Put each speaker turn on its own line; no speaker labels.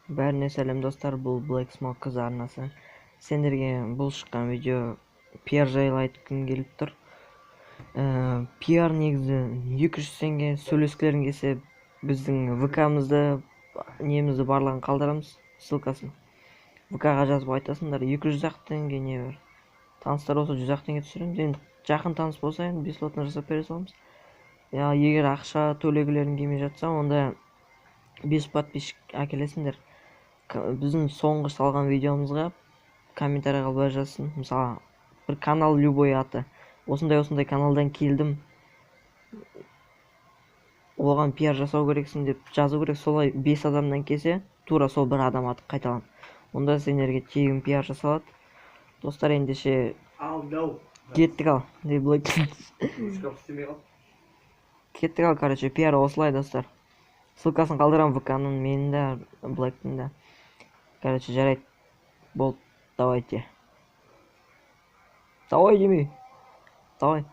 Бәріне сәлем достар, бұл Black Smoke қыз арнасы. Сендерге бұл шыққан видео пиар жайлы айтқым келіп тұр. Пиар негізі 200 теңге сөйлескілерің келсе, біздің ВК-мызды, немізді барлығын қалдырамыз, ссылкасын. ВК-ға жазып айтасыңдар, 200-ақ теңге не бар. Таныстар болса 100-ақ теңге түсіреміз. Енді жақын таныс болса, енді бесплатно жасап бере саламыз. Егер ақша төлегілерің келмей жатса, онда 5 подписчик әкелесіңдер. Біздің соңғы салған видеомызға комментарийға былай жазсын. Мысалы, бір канал любой аты. Осындай каналдан келдім. Оған пиар жасау керексің деп жазу керек. Солай 5 адамнан келсе, тура сол бір адам аты қайталан. Онда сендерге тегін пиар жасалады. Достар, ендеше кеттік ал. Кеттік ал, короче, пиар осылай, достар. Ссылкасын қалдырам ВК-ның, менің де, Блэктің де. Короче, жарайды. Болды, давайте. Давай, Димей. Давай.